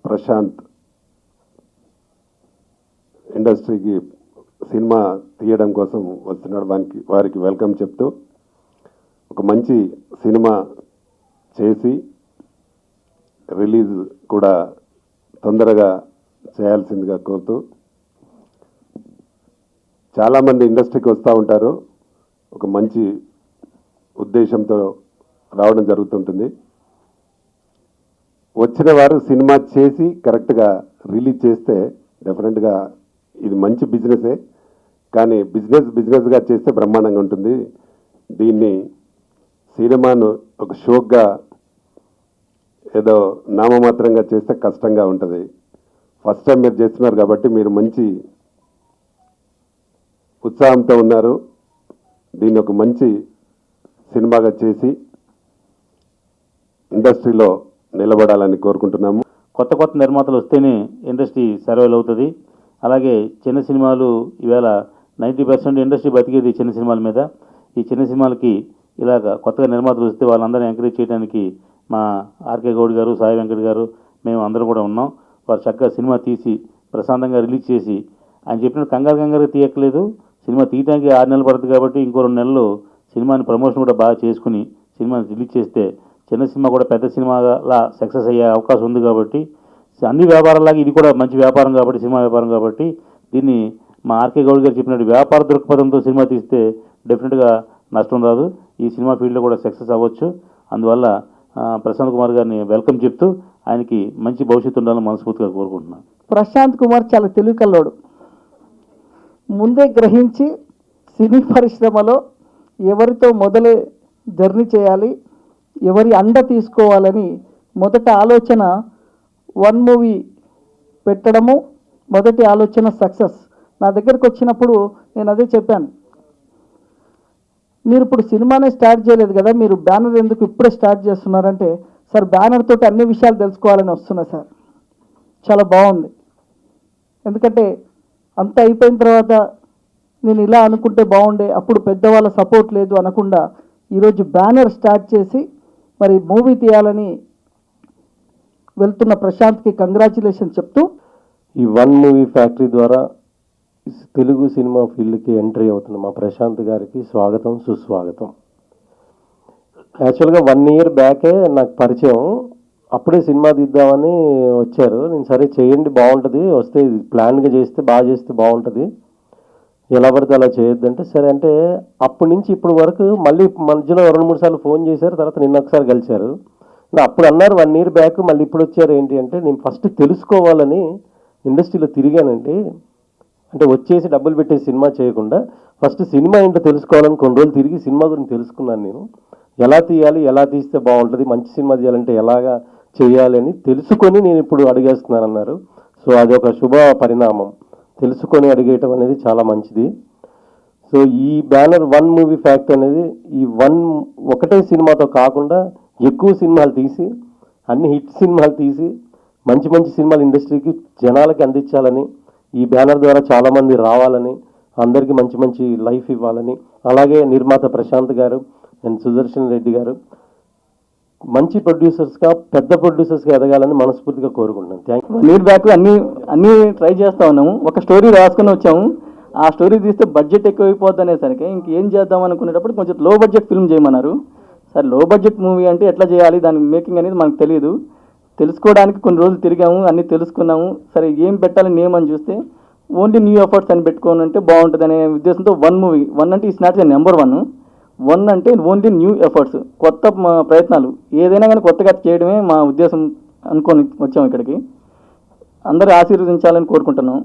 ప్రశాంత్ ఇండస్ట్రీకి సినిమా తీయడం కోసం వస్తున్నాడు. వారికి వెల్కమ్ చెప్తూ ఒక మంచి సినిమా చేసి రిలీజ్ కూడా తొందరగా చేయాల్సిందిగా కోరుతూ, చాలామంది ఇండస్ట్రీకి వస్తూ ఉంటారు, ఒక మంచి ఉద్దేశంతో రావడం జరుగుతుంటుంది. వచ్చిన వారు సినిమా చేసి కరెక్ట్గా రిలీజ్ చేస్తే డెఫినెట్గా ఇది మంచి బిజినెసే, కానీ బిజినెస్గా చేస్తే బ్రహ్మాండంగా ఉంటుంది. దీన్ని సినిమాను ఒక షోక్గా ఏదో నామమాత్రంగా చేస్తే కష్టంగా ఉంటుంది. ఫస్ట్ టైం మీరు చేస్తున్నారు కాబట్టి మీరు మంచి ఉత్సాహంతో ఉన్నారు. దీన్ని ఒక మంచి సినిమాగా చేసి ఇండస్ట్రీలో నిలబడాలని కోరుకుంటున్నాము. కొత్త నిర్మాతలు వస్తేనే ఇండస్ట్రీ సర్వైవ్ అవుతుంది. అలాగే చిన్న సినిమాలు ఈవేళ 90% ఇండస్ట్రీ బతికేది చిన్న సినిమాల మీద. ఈ చిన్న సినిమాలకి ఇలాగ కొత్తగా నిర్మాతలు వస్తే వాళ్ళందరినీ ఎంకరేజ్ చేయడానికి మా ఆర్కే గౌడ్ గారు, సాయి వెంకట్ గారు, మేము అందరం కూడా ఉన్నాం. వారు చక్కగా సినిమా తీసి ప్రశాంతంగా రిలీజ్ చేసి, ఆయన చెప్పినట్టు కంగారుగా తీయక్కలేదు. సినిమా తీయడానికి 6 నెలలు పడుతుంది కాబట్టి ఇంకో 2 నెలలు సినిమాని ప్రమోషన్ కూడా బాగా చేసుకుని సినిమాని రిలీజ్ చేస్తే చిన్న సినిమా కూడా పెద్ద సినిమాలా సక్సెస్ అయ్యే అవకాశం ఉంది. కాబట్టి అన్ని వ్యాపారాలాగా ఇది కూడా మంచి వ్యాపారం కాబట్టి, సినిమా వ్యాపారం కాబట్టి, దీన్ని మా ఆర్కే గౌడ్ గారు చెప్పినట్టు వ్యాపార దృక్పథంతో సినిమా తీస్తే డెఫినెట్గా నష్టం రాదు. ఈ సినిమా ఫీల్డ్లో కూడా సక్సెస్ అవ్వచ్చు. అందువల్ల ప్రశాంత్ కుమార్ గారిని వెల్కమ్ చెప్తూ ఆయనకి మంచి భవిష్యత్తు ఉండాలని మనస్ఫూర్తిగా కోరుకుంటున్నాను. ప్రశాంత్ కుమార్ చాలా తెలివికల్లోడు. ముందే గ్రహించి సినీ పరిశ్రమలో ఎవరితో మొదలే జర్నీ చేయాలి, ఎవరి అండ తీసుకోవాలని మొదటి ఆలోచన 1 మూవీ పెట్టడము, మొదటి ఆలోచన సక్సెస్. నా దగ్గరికి వచ్చినప్పుడు నేను అదే చెప్పాను, మీరు ఇప్పుడు సినిమానే స్టార్ట్ చేయలేదు కదా, మీరు బ్యానర్ ఎందుకు ఇప్పుడే స్టార్ట్ చేస్తున్నారంటే, సార్ బ్యానర్ తోటి అన్ని విషయాలు తెలుసుకోవాలని వస్తున్నా సార్. చాలా బాగుంది, ఎందుకంటే అంత అయిపోయిన తర్వాత నేను ఇలా అనుకుంటే బాగుండే, అప్పుడు పెద్దవాళ్ళ సపోర్ట్ లేదు అనకుండా ఈరోజు బ్యానర్ స్టార్ట్ చేసి మరి మూవీ తీయాలని వెళ్తున్న ప్రశాంత్కి కంగ్రాచులేషన్ చెప్తూ, ఈ 1 మూవీ ఫ్యాక్టరీ ద్వారా తెలుగు సినిమా ఫీల్డ్కి ఎంట్రీ అవుతున్న మా ప్రశాంత్ గారికి స్వాగతం, సుస్వాగతం. యాక్చువల్గా 1 ఇయర్ బ్యాకే నాకు పరిచయం, అప్పుడే సినిమా తీద్దామని వచ్చారు. నేను సరే చేయండి బాగుంటుంది, వస్తే ప్లాన్గా చేస్తే బాగా చేస్తే బాగుంటుంది, ఎలా పడితే అలా చేయొద్దంటే సరే అంటే అప్పటి నుంచి ఇప్పుడు వరకు మళ్ళీ మధ్యలో 2-3 సార్లు ఫోన్ చేశారు. తర్వాత నిన్న ఒకసారి కలిశారు. అప్పుడు అన్నారు 1 ఇయర్ బ్యాక్, మళ్ళీ ఇప్పుడు వచ్చారు ఏంటి అంటే, నేను ఫస్ట్ తెలుసుకోవాలని ఇండస్ట్రీలో తిరిగానండి. అంటే వచ్చేసి డబ్బులు పెట్టేసి సినిమా చేయకుండా ఫస్ట్ సినిమా ఏంటో తెలుసుకోవాలని కొన్ని రోజులు తిరిగి సినిమా గురించి తెలుసుకున్నాను. నేను ఎలా తీయాలి, ఎలా తీస్తే బాగుంటుంది, మంచి సినిమా తీయాలంటే ఎలాగా చేయాలి అని తెలుసుకొని నేను ఇప్పుడు అడిగేస్తున్నాను అన్నారు. సో అది ఒక శుభ పరిణామం, తెలుసుకొని అడిగేయటం అనేది చాలా మంచిది. సో ఈ బ్యానర్ 1 మూవీ ఫ్యాక్ట్ అనేది ఈ ఒకటే సినిమాతో కాకుండా ఎక్కువ సినిమాలు తీసి, అన్ని హిట్ సినిమాలు తీసి మంచి మంచి సినిమాలు ఇండస్ట్రీకి జనాలకి అందించాలని, ఈ బ్యానర్ ద్వారా చాలామంది రావాలని, అందరికీ మంచి మంచి లైఫ్ ఇవ్వాలని, అలాగే నిర్మాత ప్రశాంత్ గారు అండ్ సుదర్శన్ రెడ్డి గారు మంచి ప్రొడ్యూసర్స్గా, పెద్ద ప్రొడ్యూసర్స్గా ఎదగాలని మనస్ఫూర్తిగా కోరుకుంటున్నాను. Thank you. నీర్ బ్యాక్ అన్నీ ట్రై చేస్తూ ఉన్నాము. ఒక స్టోరీ రాసుకొని వచ్చాము, ఆ స్టోరీ తీస్తే బడ్జెట్ ఎక్కువైపోద్ది అనేసరికి ఇంకేం చేద్దాం అనుకునేటప్పుడు కొంచెం లో బడ్జెట్ ఫిల్మ్ చేయమన్నారు. సరే లో బడ్జెట్ మూవీ అంటే ఎట్లా చేయాలి, దాని మేకింగ్ అనేది మనకు తెలియదు. తెలుసుకోవడానికి కొన్ని రోజులు తిరిగాము, అన్నీ తెలుసుకున్నాము. సరే ఏం పెట్టాలి నేమ్ అని చూస్తే ఓన్లీ న్యూ ఎఫర్ట్స్ అని పెట్టుకోని అంటే బాగుంటుంది అనే ఉద్దేశంతో 1 మూవీ, 1 అంటే ఈస్ నాట్ ద నెంబర్ 1 అంటే ఓన్లీ న్యూ ఎఫర్ట్స్, కొత్త ప్రయత్నాలు, ఏదైనా కానీ కొత్తగా చేయడమే మా ఉద్దేశం అనుకొని వచ్చాము ఇక్కడికి. అందరూ ఆశీర్వదించాలని కోరుకుంటున్నాం.